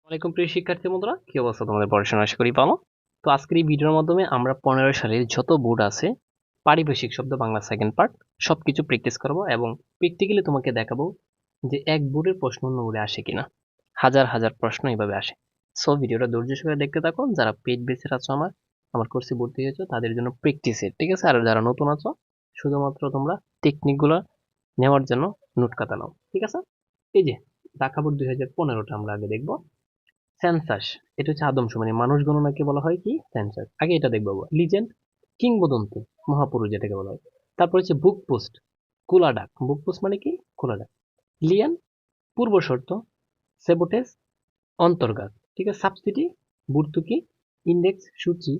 ওয়ালাইকুম প্রিয় শিক্ষার্থী বন্ধুরা, কি অবস্থা তোমাদের? পড়াশোনা আশা করি ভালো। তো আজকের এই ভিডিওর মাধ্যমে আমরা 15 সালের যত বোর্ড আছে, পারিভাষিক শব্দ বাংলা সেকেন্ড পার্ট সবকিছু প্র্যাকটিস করবো এবং প্র্যাকটিক্যালি তোমাকে দেখাবো যে এক বোর্ডের প্রশ্ন অন্য বোর্ডে আসে কিনা। হাজার হাজার প্রশ্ন এইভাবে আসে। সো ভিডিওটা ধৈর্য সহকারে দেখতে থাকো। যারা পেইড বেসের আছো আমার কোর্সে ভর্তি হয়েছো তাদের জন্য প্র্যাকটিসের, ঠিক আছে? আর যারা নতুন আছো শুধুমাত্র তোমরা টেকনিকগুলো নেওয়ার জন্য নোট খাতা নাও, ঠিক আছে? এই যে ঢাকা বোর্ড 2015টা আমরা আগে দেখবো। সেন্সাস, এটা হচ্ছে আদমশুমারি, মানুষ গণনাকে বলা হয় কি সেন্সাস। আগে এটা দেখবো। লিজেন্ড, কিংবদন্তি, মহাপুরুষ যেটাকে বলা হয়। তারপর হচ্ছে বুক পোস্ট, খোলা ডাক। বুক পোস্ট মানে কি? খোলা ডাক। লিয়ান, পূর্ব শর্ত। সেবোটেজ, অন্তর্ঘাত, ঠিক আছে? সাবসিডি, ভর্তুকি। ইন্ডেক্স, সূচি।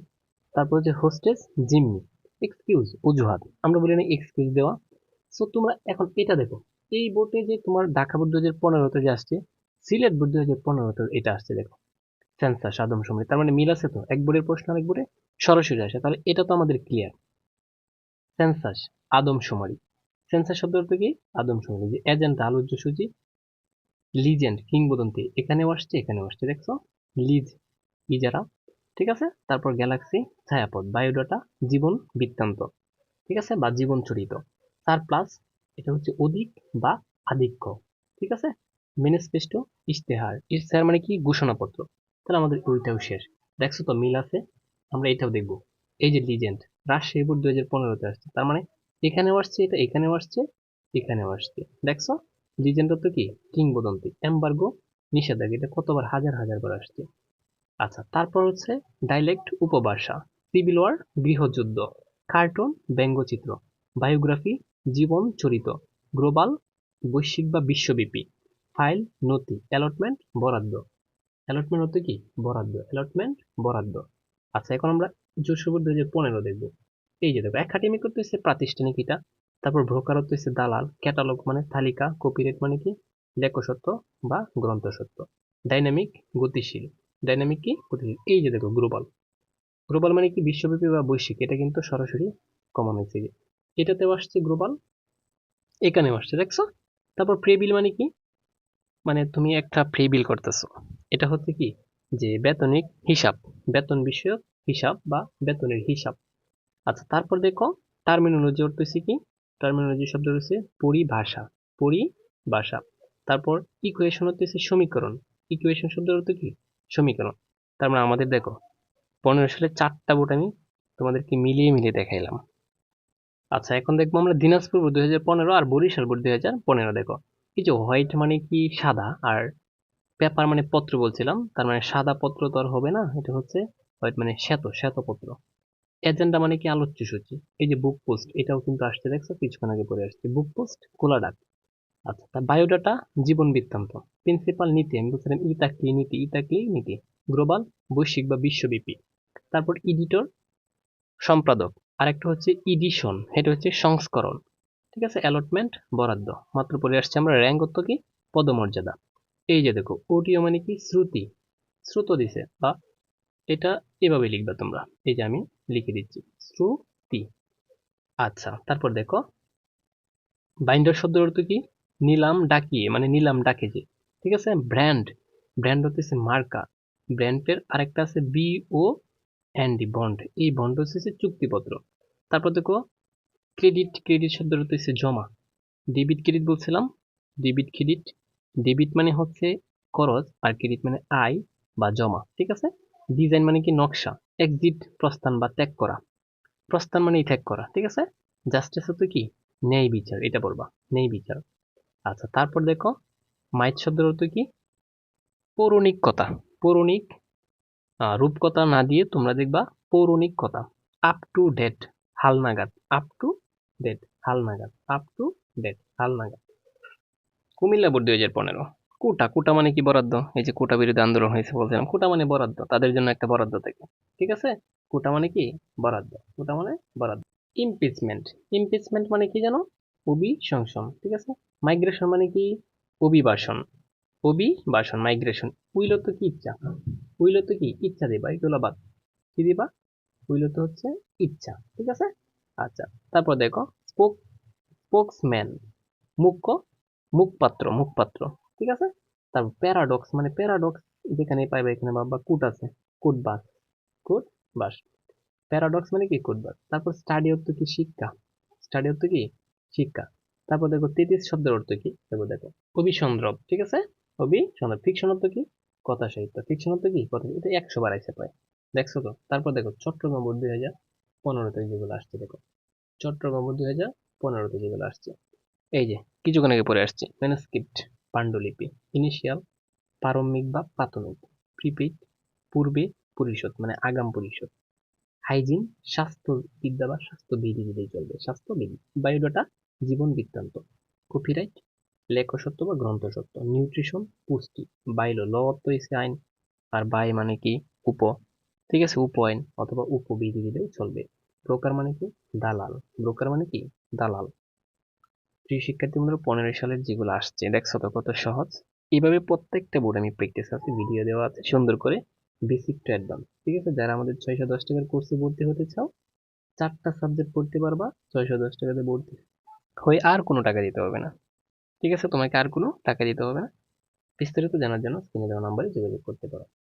তারপর হচ্ছে হোস্টেস, জিম্মি। এক্সকিউজ, অজুহাত, আমরা বলি না এক্সকিউজ দেওয়া। সো তোমরা এখন এটা দেখো, এই বোর্ডে যে তোমার ঢাকা বোর্ড 2015তে যে আসছে, সিলেট বোর্ড 2015তে এটা আসছে, দেখো সেন্সাস আদমশুমারি। তার মানে মিল আছে তো, এক বোর্ডের প্রশ্ন আরেক বোর্ডে সরাসরি আসে, তাহলে এটা তো আমাদের ক্লিয়ার। সেন্সাস, আদমশুমারি। সেন্সাস শব্দ অর্থ কি? আদমশুমারি। যে এজেন্ট, আলোচ্য সূচি। লিজেন্ড, কিংবদন্তি, এখানেও আসছে এখানেও আসছে, দেখছো? লিজ, ইজারা, ঠিক আছে? তারপর গ্যালাক্সি, ছায়াপথ। বায়োডাটা, জীবন বৃত্তান্ত, ঠিক আছে? বা জীবন চরিত। সারপ্লাস, এটা হচ্ছে অধিক বা আধিক্য, ঠিক আছে? ম্যানিফেস্টো, ইশতেহার। ইশতেহার মানে কি? ঘোষণাপত্র। তাহলে আমাদের ওইটাও শেষ। দেখছো তো মিল আছে? আমরা এটাও দেখবো। এই যে লিজেন্ড, রাজশাহী বোর্ড 2015তে আসছে, তার মানে এখানেও আসছে, এটা এখানেও আসছে, এখানেও আসছে, দেখছো? লিজেন্ড তো কি? কিংবদন্তি। এমবার্গো, নিষেধাজ্ঞা, এটা কতবার, হাজার হাজার বার আসছে। আচ্ছা, তারপর হচ্ছে ডাইলেক্ট, উপভাষা। সিভিল ওয়ার, গৃহযুদ্ধ। কার্টুন, ব্যঙ্গচিত্র। বায়োগ্রাফি, জীবন চরিত। গ্লোবাল, বৈশ্বিক বা বিশ্বব্যাপী। ফাইল, নথি। অ্যালটমেন্ট, বরাদ্দ। অ্যালটমেন্ট হচ্ছে কি? বরাদ্দ। অ্যালটমেন্ট, বরাদ্দ। আচ্ছা, এখন আমরা যশোর 2015 দেখবো। এই যে দেখো, একাডেমিক করতে হচ্ছে প্রাতিষ্ঠানিক এটা। তারপর ব্রোকার হচ্ছে দালাল। ক্যাটালগ মানে তালিকা। কপিরাইট মানে কি? লেখসত্ব বা গ্রন্থসত্ব। ডাইনামিক, গতিশীল। ডাইনামিক কি? গতিশীল। এই যে দেখো গ্লোবাল। গ্লোবাল মানে কি? বিশ্বব্যাপী বা বৈশ্বিক। এটা কিন্তু সরাসরি কমন হয়েছে। এটাতেও আসছে গ্লোবাল, এখানেও আসছে, দেখছো? তারপর প্রেবিল মানে কি? মানে তুমি একটা প্রে বিল করতেছো, এটা হচ্ছে কি? যে বেতনিক হিসাব, বেতন বিষয়ক হিসাব বা বেতনের হিসাব। আচ্ছা, তারপর দেখো টার্মিনোলজি অর্থ হচ্ছে কি? টার্মিনোলজি শব্দ হচ্ছে পরিভাষা, পরিভাষা। তারপর ইকুয়েশন হচ্ছে সমীকরণ। ইকুয়েশন শব্দের অর্থ কি? সমীকরণ। তার মানে আমাদের দেখো 15 সালে 4টা বোর্ড আমি তোমাদেরকে মিলিয়ে মিলিয়ে দেখাইলাম। আচ্ছা, এখন দেখবো আমরা দিনাজপুর বোর্ড 2015 আর বরিশাল বোর্ড 2015। দেখো, এই যে হোয়াইট মানে কি? সাদা। আর পেপার মানে পত্র বলছিলাম, তার মানে সাদা পত্র তো আর হবে না, এটা হচ্ছে হোয়াইট মানে শ্বেত, শ্বেতপত্র। এজেন্ডা মানে কি? আলোচ্য সূচি। এই যে বুক পোস্ট, এটাও কিন্তু আসছে, দেখছো? কিছুক্ষণ আগে পরে আসছে বুক পোস্ট, খোলা ডাক। আচ্ছা, তার বায়োডাটা, জীবন বৃত্তান্ত। প্রিন্সিপাল, নীতি, আমি বলছিলাম ই থাকলেই নীতি, ই থাকলেই নীতি। গ্লোবাল, বৈশ্বিক বা বিশ্বব্যাপী। তারপর এডিটর, সম্পাদক। আরেকটা হচ্ছে ইডিশন, এটা হচ্ছে সংস্করণ, ঠিক আছে? অ্যালটমেন্ট, বরাদ্দ। মাত্র পরে আসছে আমরা র্যাঙ্ক অর্থ কি? পদমর্যাদা। এই যে দেখো অডিও মানে কি? শ্রুতি, শ্রুত দিছে, বা এটা এভাবে লিখবা তোমরা। এই যে আমি লিখে দিচ্ছি, শ্রুতি। আচ্ছা, তারপর দেখো বাইন্ডার শব্দের অর্থ কি? নিলাম ডাকিয়ে, মানে নিলাম ডাকে যে, ঠিক আছে? ব্র্যান্ড, ব্র্যান্ড হচ্ছে মার্কা। ব্র্যান্ডের আরেকটা আছে B O N D, bond. এই বন্ড হচ্ছে চুক্তিপত্র। তারপর দেখো ক্রেডিট, ক্রেডিট শব্দের অর্থ হচ্ছে জমা। ডেবিট ক্রেডিট বলছিলাম, ডেবিট ক্রেডিট। ডেবিট মানে হচ্ছে খরচ, আর ক্রেডিট মানে আয় বা জমা, ঠিক আছে? ডিজাইন মানে কি? নকশা। এক্সিট, প্রস্থান বা ত্যাগ করা। প্রস্থান মানেই ত্যাগ করা, ঠিক আছে? জাস্টিস হচ্ছে কি? ন্যায় বিচার, এটা বলবা, ন্যায় বিচার। আচ্ছা, তারপর দেখো মাইথ শব্দের অর্থ কি? পৌরাণিক কথা। পৌরাণিক, রূপকথা না দিয়ে তোমরা দেখবা পৌরাণিক কথা। আপ টু ডেট, হালনাগাদ। আপ টু ডেট, হালনাগাদ। আপ টু ডেট, হালনাগাদ। কুমিল্লা বোর্ড 2015। কোটা, কোটা মানে কি? বরাদ্দ। এই যে কোটা বিরোধী আন্দোলন হয়েছে বলছিলাম, কোটা মানে বরাদ্দ, তাদের জন্য একটা বরাদ্দ থাকে, ঠিক আছে? কোটা মানে কি? বরাদ্দ। কোটা মানে বরাদ্দ। ইমপিচমেন্ট, ইমপিচমেন্ট মানে কি জানো? অভিশংসন, ঠিক আছে? মাইগ্রেশন মানে কি? অভিবাসন, অভিবাসন, মাইগ্রেশন। উইল তো কি? ইচ্ছা। উইল তো কি? ইচ্ছা দিবা, এগুলো বাদ। কি দিবা? উইল তো হচ্ছে ইচ্ছা, ঠিক আছে? আচ্ছা, তারপর দেখো স্পোক, স্পোকসম্যান, মুখ্য, মুখপাত্র, মুখপাত্র, ঠিক আছে? তারপর প্যারাডক্স মানে প্যারাডক্স যেখানে পাইবে এখানে বা কুট আছে, কুট বাস, কুট বাস। প্যারাডক্স মানে কি? কুট বাস। তারপর স্টাডি অর্থ কি? শিক্ষা। স্টাডি অর্থ কি? শিক্ষা। তারপর দেখো তেতিস শব্দের অর্থ কি? দেখো দেখো অভিসন্দ্রব, ঠিক আছে? অভিসন্দ্রব। ফিকশন অর্থ কি? কথা সাহিত্য। ফিকশন অর্থ কি? কথা, এটা 100 বার আছে প্রায়, দেখছো তো? তারপর দেখো চট্টগ্রাম বোর্ড 2015-তে যেগুলো আসছে, দেখো চট্টগ্রাম বোর্ড 2015-তে যেগুলো আসছে, এই যে কিছুক্ষণ আগে পড়ে আসছে, ম্যানুস্ক্রিপ্ট পাণ্ডুলিপি, ইনিশিয়াল প্রারম্ভিক বা প্রাথমিক, প্রিপেইড পূর্বে, পরিষদ মানে আগাম পরিষদ, হাইজিন স্বাস্থ্যবিদ্যা বা স্বাস্থ্যবিধি দিলেই চলবে, স্বাস্থ্যবিধি, বায়োডাটা জীবন বৃত্তান্ত, কপিরাইট লেখসত্ব বা গ্রন্থসত্ব, নিউট্রিশন পুষ্টি, বাইলো ল অর্থ হইছে আইন, আর বাই মানে কি? উপ, ঠিক আছে? উপ আইন অথবা উপবিধি দিলেও চলবে। ব্রোকার মানে কি? দালাল। ব্রোকার মানে কি? দালাল। প্রিয় শিক্ষার্থী বন্ধুরা, 15 সালের যেগুলো আসছে দেখছো তো কত সহজ। এইভাবে প্রত্যেকটা বোর্ড আমি প্র্যাকটিস আছে, ভিডিও দেওয়া আছে সুন্দর করে, বেসিক টু অ্যাডভান্স, ঠিক আছে? যারা আমাদের 610 টাকার কোর্সে ভর্তি হতে চাও, 4টা সাবজেক্ট পড়তে পারবা, 610 টাকাতে ভর্তি হয়ে আর কোনো টাকা দিতে হবে না, ঠিক আছে? তোমাকে আর কোনো টাকা দিতে হবে না। বিস্তারিত জানার জন্য স্ক্রিনে দেওয়া নাম্বারে যোগাযোগ করতে পারো।